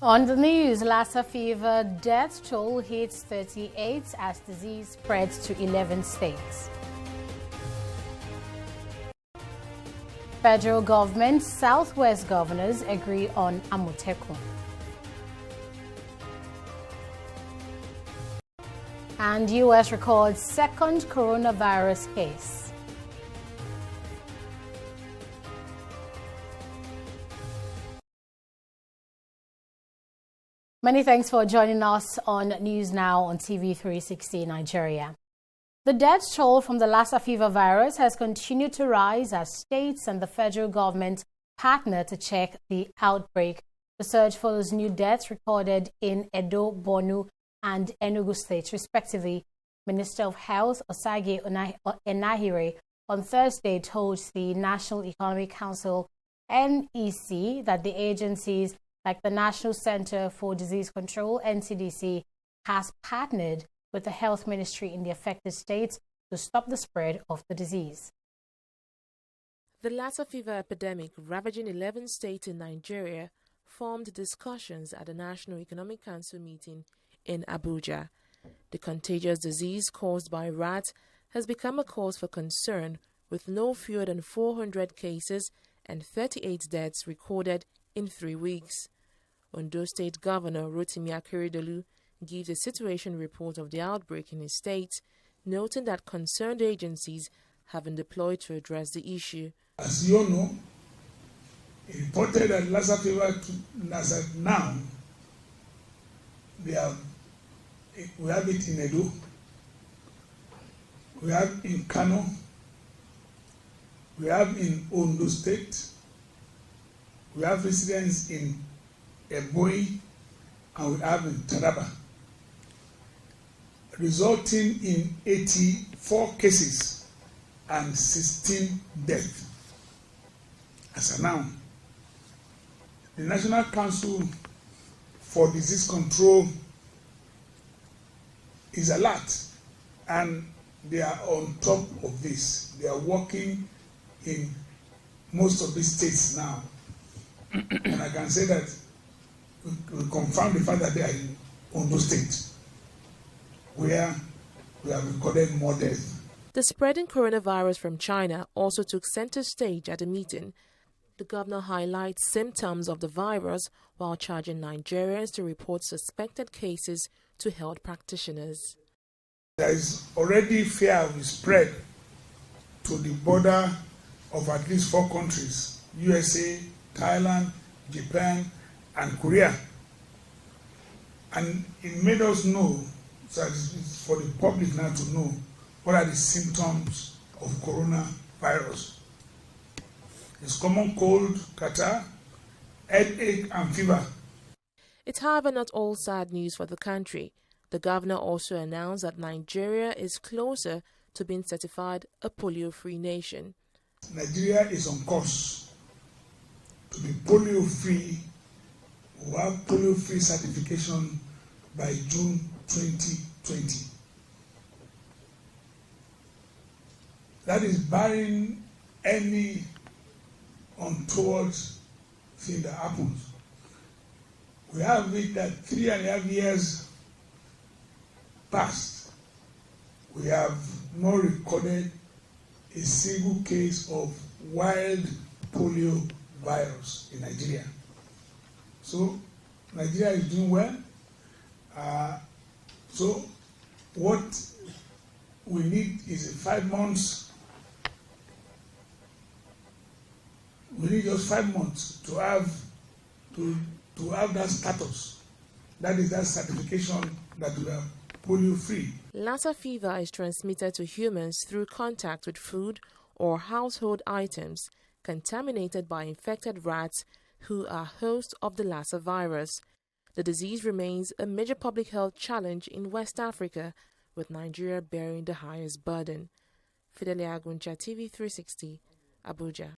On the news, Lassa fever death toll hits 38 as disease spreads to 11 states. Federal government, Southwest governors agree on Amotekun. And U.S. records second coronavirus case. Many thanks for joining us on News Now on TV360 Nigeria. The death toll from the Lassa fever virus has continued to rise as states and the federal government partner to check the outbreak. The surge follows new deaths recorded in Edo, Borno, and Enugu states, respectively. Minister of Health Osage Enahire on Thursday told the National Economic Council (NEC) that the agencies like the National Center for Disease Control, NCDC, has partnered with the health ministry in the affected states to stop the spread of the disease. The Lassa fever epidemic ravaging 11 states in Nigeria formed discussions at the National Economic Council meeting in Abuja. The contagious disease caused by rats has become a cause for concern, with no fewer than 400 cases and 38 deaths recorded in 3 weeks. Ondo State Governor Rotimi Akeredolu gives a situation report of the outbreak in his state, noting that concerned agencies have been deployed to address the issue. As you all know, it reported that Lassa fever as of now, we have it in Edo, we have in Kano, we have in Ondo State, we have residents in Ebonyi, and we have in Taraba, resulting in 84 cases and 16 deaths. As of now, the National Council for Disease Control is alert, and they are on top of this. They are working in most of these states now. And I can say that we confirm the fact that they are in Ondo State, where we have recorded more deaths. The spreading coronavirus from China also took center stage at the meeting. The governor highlights symptoms of the virus while charging Nigerians to report suspected cases to health practitioners. There is already fear of spread to the border of at least 4 countries: USA, Thailand, Japan, and Korea. And it made us know, so it's for the public now to know, what are the symptoms of coronavirus. It's common cold, catarrh, headache, and fever. It's however not all sad news for the country. The governor also announced that Nigeria is closer to being certified a polio-free nation. Nigeria is on course to be polio-free. We'll have polio-free certification by June 2020. That is barring any untoward thing that happens. We have it that 3.5 years past, we have not recorded a single case of wild polio virus in Nigeria. So Nigeria is doing well. So what we need is 5 months. We need just 5 months to have that status. That is that certification that we are polio free. Lassa fever is transmitted to humans through contact with food or household items contaminated by infected rats who are hosts of the Lassa virus. The disease remains a major public health challenge in West Africa, with Nigeria bearing the highest burden. Fidelia Aguncha, TV360, Abuja.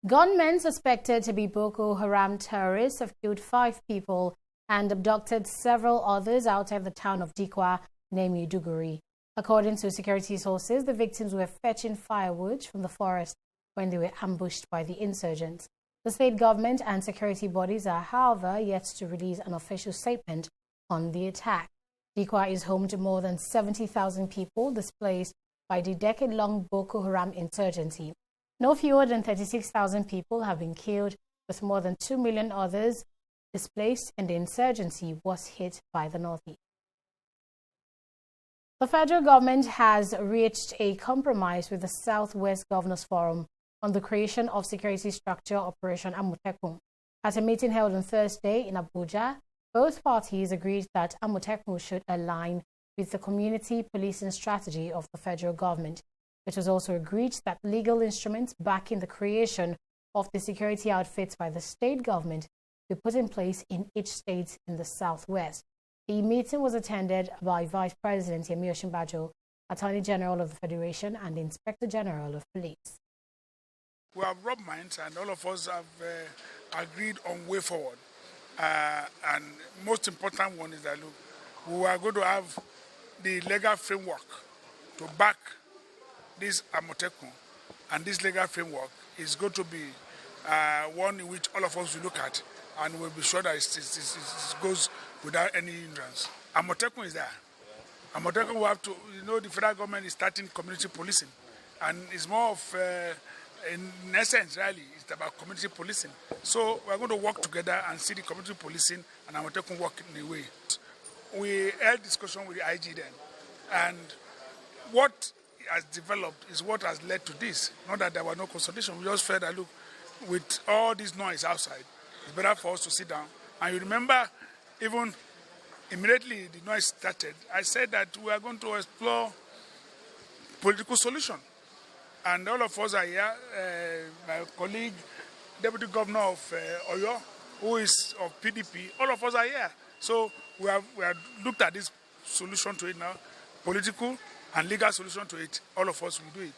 Gunmen suspected to be Boko Haram terrorists have killed 5 people and abducted several others outside the town of Dikwa, near Maiduguri. According to security sources, the victims were fetching firewood from the forest when they were ambushed by the insurgents. The state government and security bodies are, however, yet to release an official statement on the attack. Dikwa is home to more than 70,000 people displaced by the decade-long Boko Haram insurgency. No fewer than 36,000 people have been killed, with more than 2 million others displaced, and the insurgency was hit by the northeast. The federal government has reached a compromise with the Southwest Governors Forum on the creation of security structure Operation Amotekun. At a meeting held on Thursday in Abuja, both parties agreed that Amotekun should align with the community policing strategy of the federal government. It was also agreed that legal instruments backing the creation of the security outfits by the state government be put in place in each state in the Southwest. The meeting was attended by Vice President Yemi Osinbajo, Attorney General of the Federation, and the Inspector General of Police. We have rubbed minds, and all of us have agreed on way forward. And most important one is that, look, we are going to have the legal framework to back this Amotekun, and this legal framework is going to be one in which all of us will look at, and we'll be sure that it goes without any hindrance. Amotekun is there. Amotekun will have to, the federal government is starting community policing, and it's more of, in essence, really, it's about community policing. So we're going to work together and see the community policing and Amotekun work in a way. We held discussion with the IG then, and what has developed is what has led to this. Not that there were no consultation. We just felt that, look, with all this noise outside, it's better for us to sit down. And you remember, even immediately the noise started, I said that we are going to explore political solution. And all of us are here. My colleague, Deputy Governor of Oyo, who is of PDP, all of us are here. So we have looked at this solution to it now, political and legal solution to it. All of us will do it.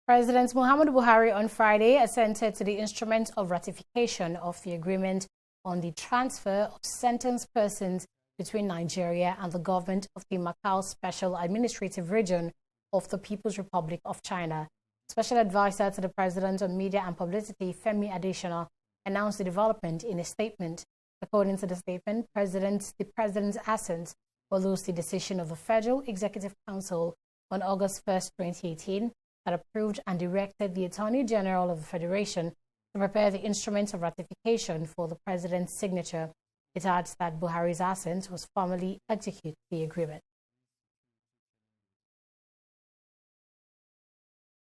President Muhammadu Buhari on Friday assented to the instrument of ratification of the agreement on the transfer of sentenced persons between Nigeria and the government of the Macau Special Administrative Region of the People's Republic of China. Special advisor to the President on Media and Publicity, Femi Adesina, announced the development in a statement. According to the statement, the President's assent follows the decision of the Federal Executive Council on August 1st, 2018, that approved and directed the Attorney General of the Federation to prepare the instrument of ratification for the President's signature. It adds that Buhari's assent was formally execute the agreement.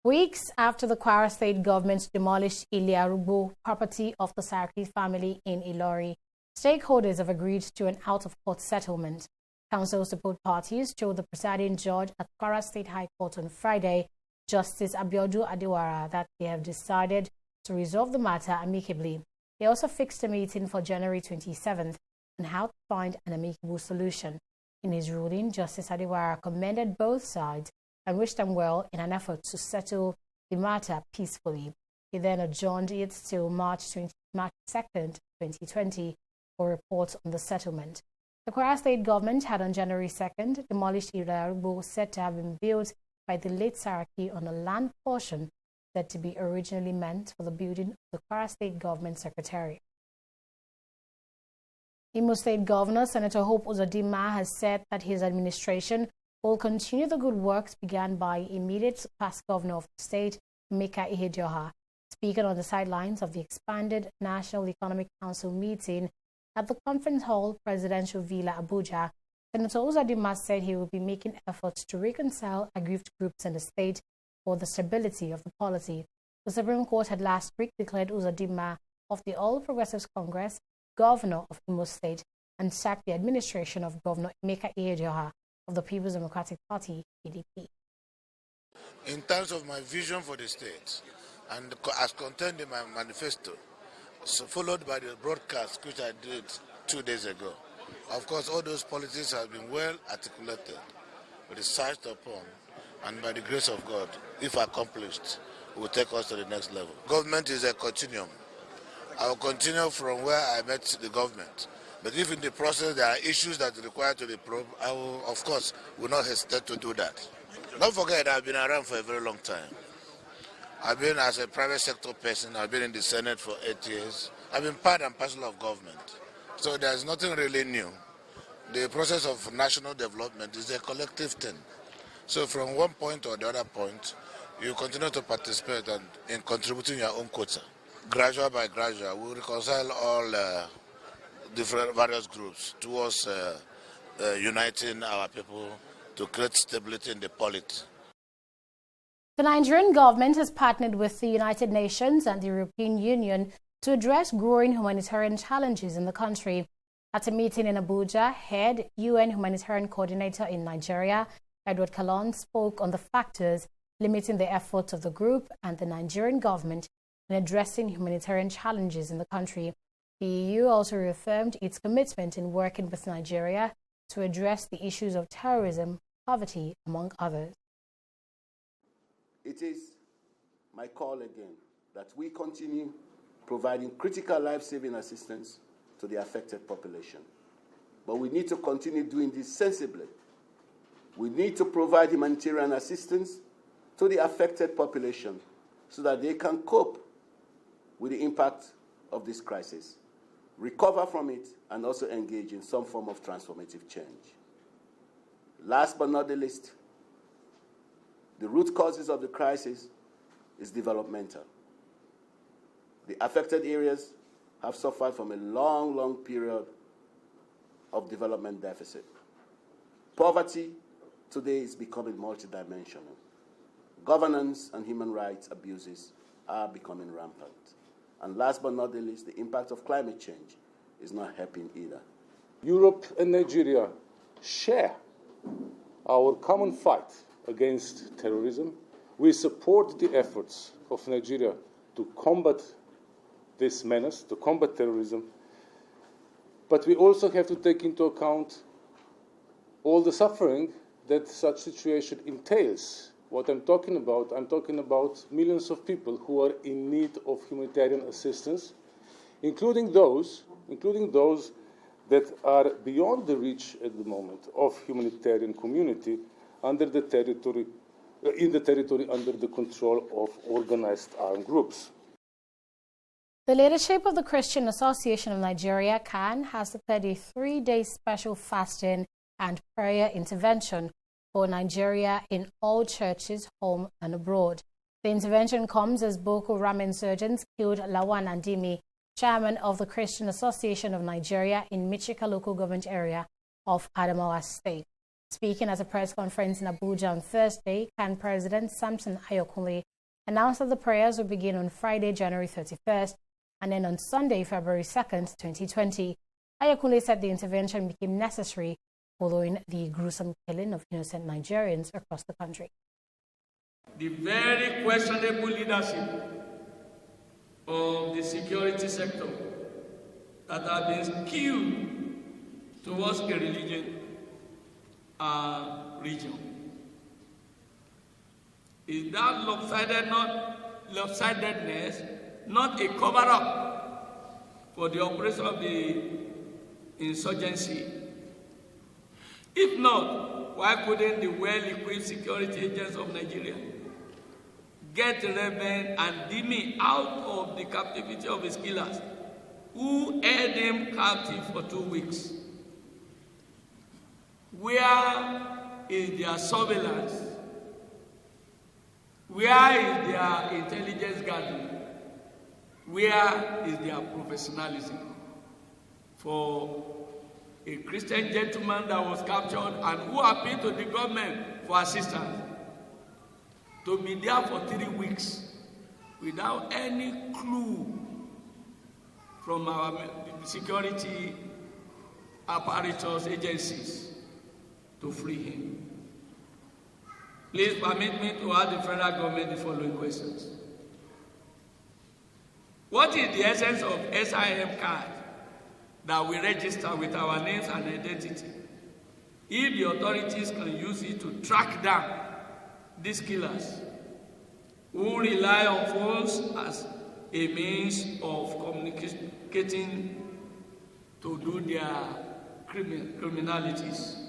Weeks after the Kwara State government demolished Iliarubo, property of the Saraki family in Ilori, stakeholders have agreed to an out-of-court settlement. Counsel support parties told the presiding judge at Kwara State High Court on Friday, Justice Abiodun Adewara, that they have decided to resolve the matter amicably. They also fixed a meeting for January 27th on how to find an amicable solution. In his ruling, Justice Adewara commended both sides and wished them well in an effort to settle the matter peacefully. He then adjourned it till March 2nd, 2020 for reports on the settlement. The Kwara State government had on January 2nd demolished Iliarubo, said to have been built by the late Saraki on a land portion said to be originally meant for the building of the Kwara State Government Secretariat. Imo State Governor Senator Hope Uzodinma has said that his administration will continue the good works begun by immediate past governor of the state, Emeka Ihedioha. Speaking on the sidelines of the expanded National Economic Council meeting at the Conference Hall, Presidential Villa, Abuja, Senator Uzodinma said he will be making efforts to reconcile aggrieved groups in the state for the stability of the polity. The Supreme Court had last week declared Uzodinma of the All Progressives Congress governor of Imo State and sacked the administration of Governor Emeka Ihedioha of the People's Democratic Party, PDP. In terms of my vision for the state, and as contained in my manifesto, so followed by the broadcast which I did 2 days ago, of course, all those policies have been well articulated, researched upon, and by the grace of God, if accomplished, will take us to the next level. Government is a continuum. I will continue from where I met the government. But if in the process there are issues that require to be probed, I will, of course, will not hesitate to do that. Don't forget, I've been around for a very long time. I've been as a private sector person, I've been in the Senate for 8 years. I've been part and parcel of government. So there's nothing really new. The process of national development is a collective thing. So from one point or the other point, you continue to participate in contributing your own quota. Gradual by gradual, we reconcile all different various groups towards uniting our people to create stability in the polity. The Nigerian government has partnered with the United Nations and the European Union to address growing humanitarian challenges in the country. At a meeting in Abuja, head UN Humanitarian Coordinator in Nigeria, Edward Kalon, spoke on the factors limiting the efforts of the group and the Nigerian government in addressing humanitarian challenges in the country. The EU also reaffirmed its commitment in working with Nigeria to address the issues of terrorism, poverty, among others. It is my call again that we continue providing critical life-saving assistance to the affected population. But we need to continue doing this sensibly. We need to provide humanitarian assistance to the affected population so that they can cope with the impact of this crisis, recover from it, and also engage in some form of transformative change. Last but not the least, the root causes of the crisis is developmental. The affected areas have suffered from a long period of development deficit. Poverty today is becoming multidimensional. Governance and human rights abuses are becoming rampant. And last but not the least, the impact of climate change is not helping either. Europe and Nigeria share our common fight against terrorism. We support the efforts of Nigeria to combat this menace, to combat terrorism. But we also have to take into account all the suffering that such situation entails. What I'm talking about millions of people who are in need of humanitarian assistance, including those that are beyond the reach at the moment of humanitarian community in the territory under the control of organized armed groups. The leadership of the Christian Association of Nigeria, CAN, has declared a 3-day special fasting and prayer intervention for Nigeria in all churches, home and abroad. The intervention comes as Boko Haram insurgents killed Lawan Andimi, chairman of the Christian Association of Nigeria in Michika local government area of Adamawa State. Speaking at a press conference in Abuja on Thursday, CAN President Samson Ayokunle announced that the prayers will begin on Friday, January 31st, and then on Sunday, February 2nd, 2020. Ayokunle said the intervention became necessary following the gruesome killing of innocent Nigerians across the country. The very questionable leadership of the security sector that have been skewed towards a religion region. Is that lopsidedness not a cover-up for the operation of the insurgency? If not, why couldn't the well-equipped security agents of Nigeria get Reverend Andimi out of the captivity of his killers, who held him captive for 2 weeks? Where is their surveillance? Where is their intelligence gathering? Where is their professionalism? For a Christian gentleman that was captured and who appealed to the government for assistance to be there for 3 weeks without any clue from our security apparatus agencies to free him. Please permit me to ask the federal government the following questions. What is the essence of SIM card that we register with our names and identity if the authorities can use it to track down these killers who rely on phones as a means of communicating to do their criminalities?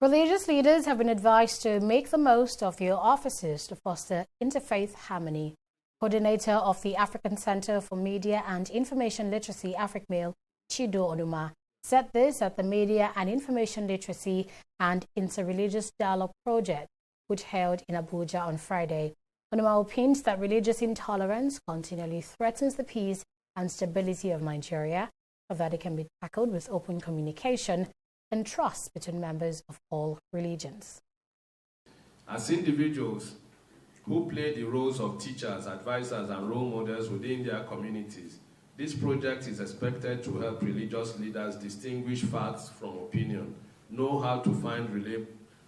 Religious leaders have been advised to make the most of their offices to foster interfaith harmony. Coordinator of the African Center for Media and Information Literacy, AfricMail, Chido Onuma, said this at the Media and Information Literacy and Interreligious Dialogue Project, which held in Abuja on Friday. Onuma opined that religious intolerance continually threatens the peace and stability of Nigeria, but that it can be tackled with open communication and trust between members of all religions. As individuals who play the roles of teachers, advisors, and role models within their communities, this project is expected to help religious leaders distinguish facts from opinion, know how to find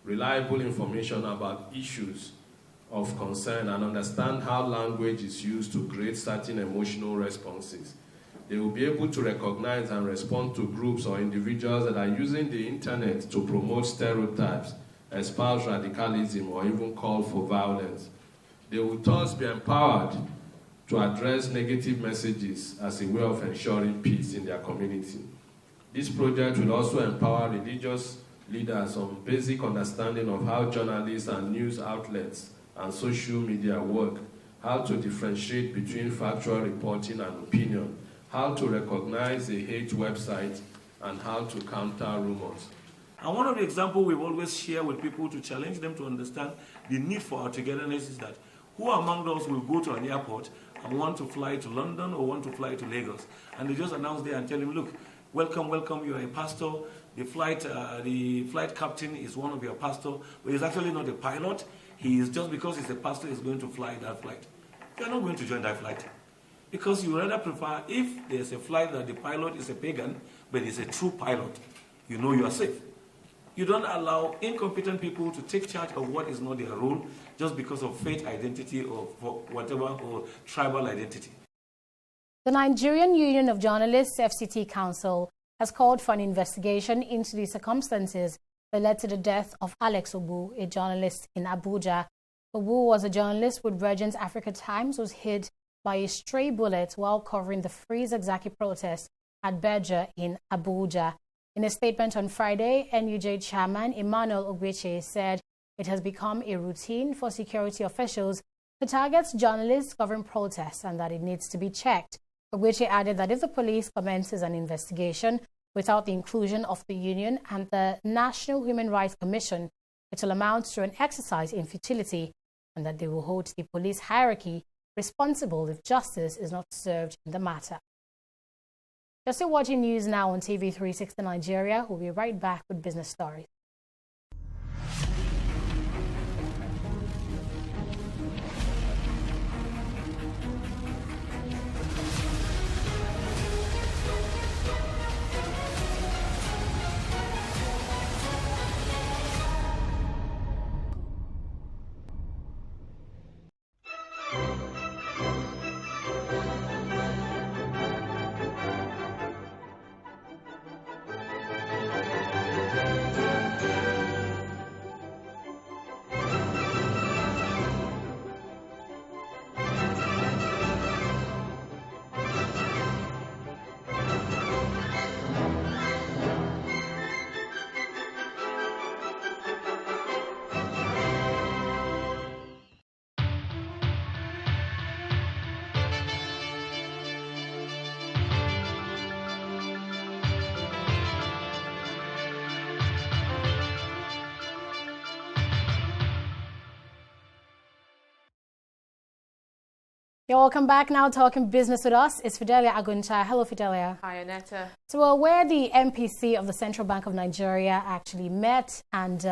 reliable information about issues of concern, and understand how language is used to create certain emotional responses. They will be able to recognize and respond to groups or individuals that are using the internet to promote stereotypes, espouse radicalism, or even call for violence. They will thus be empowered to address negative messages as a way of ensuring peace in their community. This project will also empower religious leaders on basic understanding of how journalists and news outlets and social media work, how to differentiate between factual reporting and opinion, how to recognize a hate website, and how to counter rumors. And one of the examples we've always shared with people to challenge them to understand the need for our togetherness is that who among us will go to an airport and want to fly to London or want to fly to Lagos? And they just announce there and tell him, look, welcome, welcome, you are a pastor. The flight captain is one of your pastors, but he's actually not a pilot. He is just because he's a pastor, he's going to fly that flight. You're not going to join that flight. Because you rather prefer, if there's a flight that the pilot is a pagan, but is a true pilot, you know you are safe. You don't allow incompetent people to take charge of what is not their role just because of faith identity or whatever, or tribal identity. The Nigerian Union of Journalists, FCT Council, has called for an investigation into the circumstances that led to the death of Alex Obu, a journalist in Abuja. Obu was a journalist with Virgin's Africa Times, was hit by a stray bullet while covering the Free Zakzaki protest at Beja in Abuja. In a statement on Friday, NUJ chairman Emmanuel Ogbeche said it has become a routine for security officials to target journalists covering protests and that it needs to be checked. Ogbeche added that if the police commences an investigation without the inclusion of the union and the National Human Rights Commission, it will amount to an exercise in futility, and that they will hold the police hierarchy responsible if justice is not served in the matter. You're still watching news now on TV360 Nigeria. We'll be right back with business stories. You're welcome back now, talking business with us. It's Fidelia Aguncha. Hello, Fidelia. Hi, Aneta. So where the MPC of the Central Bank of Nigeria actually met and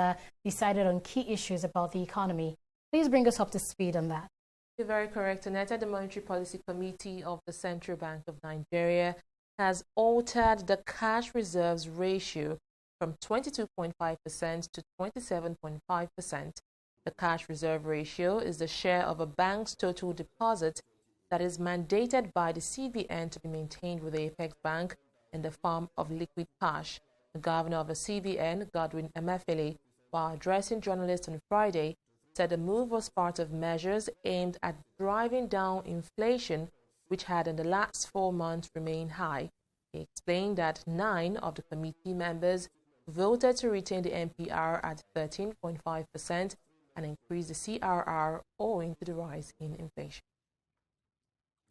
decided on key issues about the economy. Please bring us up to speed on that. You're very correct, Aneta. The Monetary Policy Committee of the Central Bank of Nigeria has altered the cash reserves ratio from 22.5% to 27.5%. The cash reserve ratio is the share of a bank's total deposit that is mandated by the CBN to be maintained with the Apex Bank in the form of liquid cash. The governor of the CBN, Godwin Emefiele, while addressing journalists on Friday, said the move was part of measures aimed at driving down inflation, which had in the last 4 months remained high. He explained that 9 of the committee members voted to retain the NPR at 13.5% and increase the CRR owing to the rise in inflation.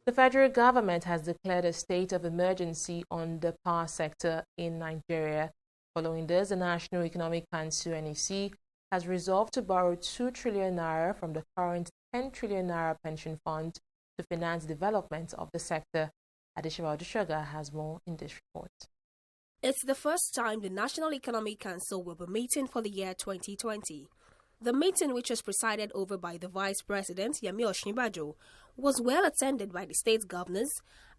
The federal government has declared a state of emergency on the power sector in Nigeria. Following this, the National Economic Council (NEC) has resolved to borrow 2 trillion naira from the current 10 trillion naira pension fund to finance development of the sector. Adeshewa Odushoga has more in this report. It's the first time the National Economic Council will be meeting for the year 2020. The meeting, which was presided over by the Vice President, Yemi Osinbajo, was well attended by the state governors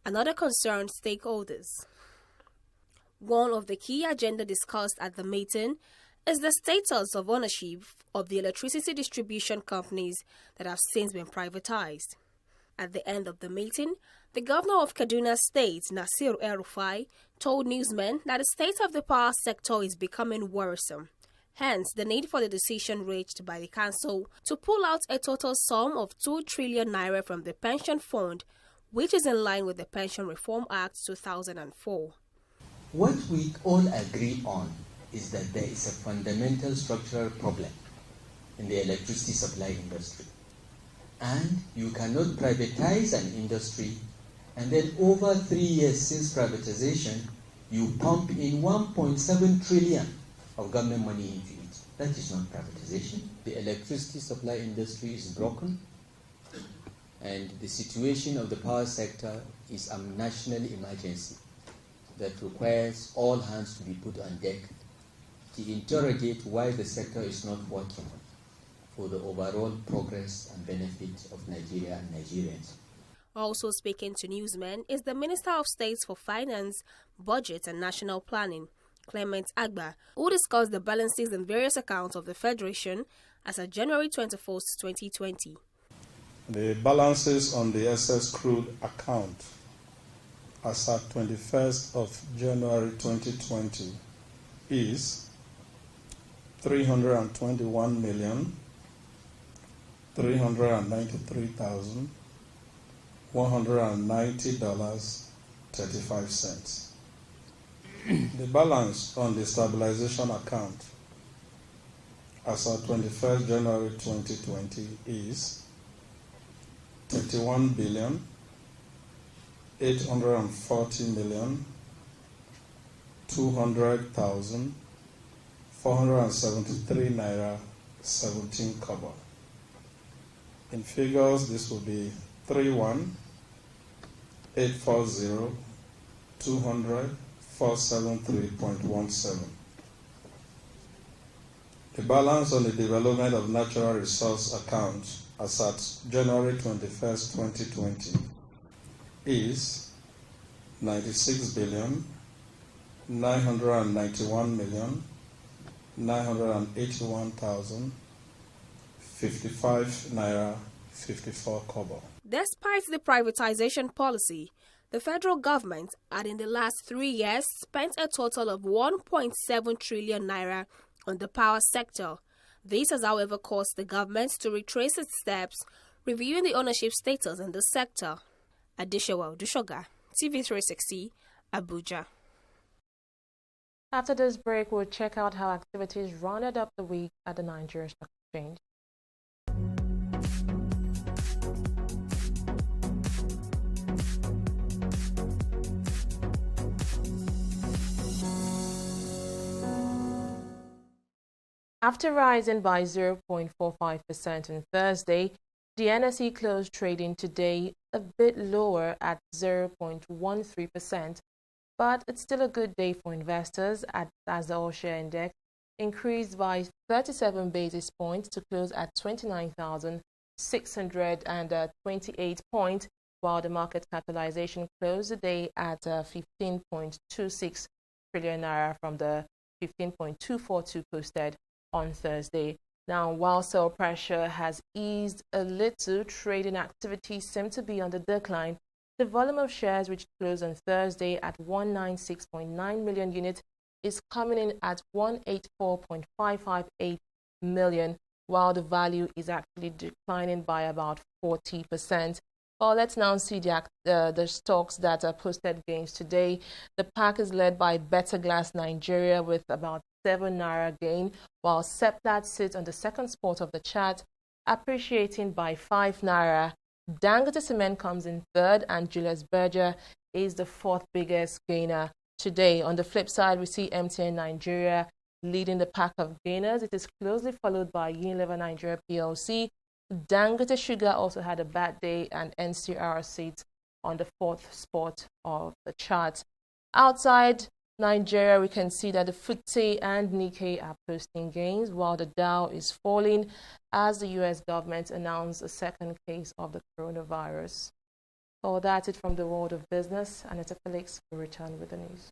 and other concerned stakeholders. One of the key agenda discussed at the meeting is the status of ownership of the electricity distribution companies that have since been privatized. At the end of the meeting, the governor of Kaduna State, Nasir El-Rufai, told newsmen that the state of the power sector is becoming worrisome. Hence, the need for the decision reached by the council to pull out a total sum of 2 trillion naira from the pension fund, which is in line with the Pension Reform Act 2004. What we all agree on is that there is a fundamental structural problem in the electricity supply industry. And you cannot privatize an industry and then over 3 years since privatization, you pump in 1.7 trillion of government money into it. That is not privatization. The electricity supply industry is broken, and the situation of the power sector is a national emergency that requires all hands to be put on deck to interrogate why the sector is not working for the overall progress and benefit of Nigeria and Nigerians. Also speaking to newsmen is the Minister of State for Finance, Budget and National Planning, Clement Agba, who discussed the balances in various accounts of the Federation as of January 21, 2020. The balances on the excess crude account as at 21st of January 2020 is $321,393,190.35. The balance on the stabilization account as of 21st January 2020 is 31,840,200,473 naira 17 kobo. In figures, this will be 31,840,200,473.17. The balance on the development of natural resource account as at January 21st, 2020 is 96,991,981,055 naira 54 kobo. Despite the privatization policy, the federal government had in the last 3 years spent a total of 1.7 trillion naira on the power sector. This has, however, caused the government to retrace its steps, reviewing the ownership status in the sector. Adeshewa Odushoga, TV360, Abuja. After this break, we'll check out how activities rounded up the week at the Nigeria Stock Exchange. After rising by 0.45% on Thursday, the NSE closed trading today a bit lower at 0.13%, but it's still a good day for investors as the all-share index increased by 37 basis points to close at 29,628 points, while the market capitalization closed the day at 15.26 trillion naira from the 15.242 posted on Thursday. Now, while sell pressure has eased a little, trading activity seemed to be on the decline. The volume of shares, which closed on Thursday at 196.9 million units, is coming in at 184.558 million, while the value is actually declining by about 40%. Well, let's now see the stocks that posted gains today. The pack is led by Better Glass Nigeria with about naira gain, while Seplat sits on the second spot of the chart, appreciating by 5 naira. Dangote Cement comes in third, and Julius Berger is the fourth biggest gainer today. On the flip side, we see MTN Nigeria leading the pack of gainers. It is closely followed by Unilever Nigeria PLC. Dangote Sugar also had a bad day, and NCR sits on the fourth spot of the chart. Outside Nigeria, we can see that the FTSE and Nikkei are posting gains, while the Dow is falling as the U.S. government announced a second case of the coronavirus. So that's it from the world of business. Anita Felix will return with the news.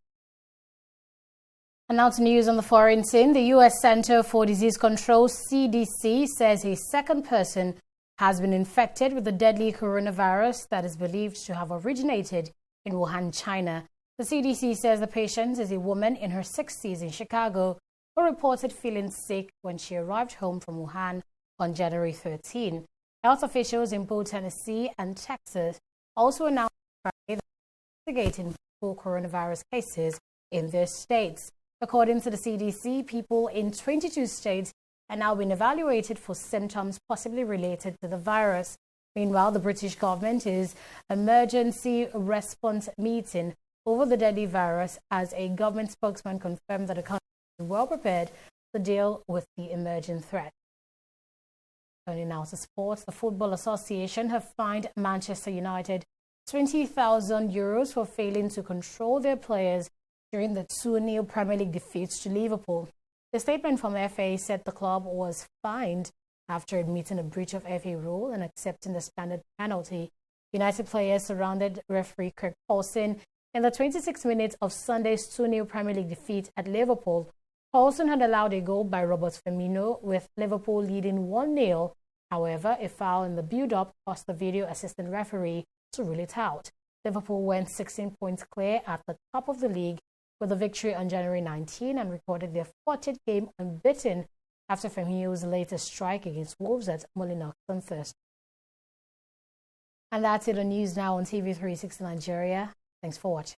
And now to news on the foreign scene. The U.S. Center for Disease Control, CDC, says a second person has been infected with the deadly coronavirus that is believed to have originated in Wuhan, China. The CDC says the patient is a woman in her 60s in Chicago who reported feeling sick when she arrived home from Wuhan on January 13. Health officials in both Tennessee and Texas also announced Friday that they are investigating possible coronavirus cases in their states. According to the CDC, people in 22 states are now being evaluated for symptoms possibly related to the virus. Meanwhile, the British government is emergency response meeting over the deadly virus as a government spokesman confirmed that the country is well prepared to deal with the emerging threat. Turning now to sports, the Football Association have fined Manchester United €20,000 for failing to control their players during the 2-0 Premier League defeats to Liverpool. The statement from FA said the club was fined after admitting a breach of FA rule and accepting the standard penalty. United players surrounded referee Craig Paulson in the 26 minutes of Sunday's 2-0 Premier League defeat at Liverpool. Paulson had allowed a goal by Robert Firmino, with Liverpool leading 1-0. However, a foul in the build-up caused the video assistant referee to rule it out. Liverpool went 16 points clear at the top of the league with a victory on January 19 and recorded their 40th game unbeaten after Firmino's latest strike against Wolves at Molyneux on Thursday. And that's it on News Now on TV360 Nigeria. Thanks for watching.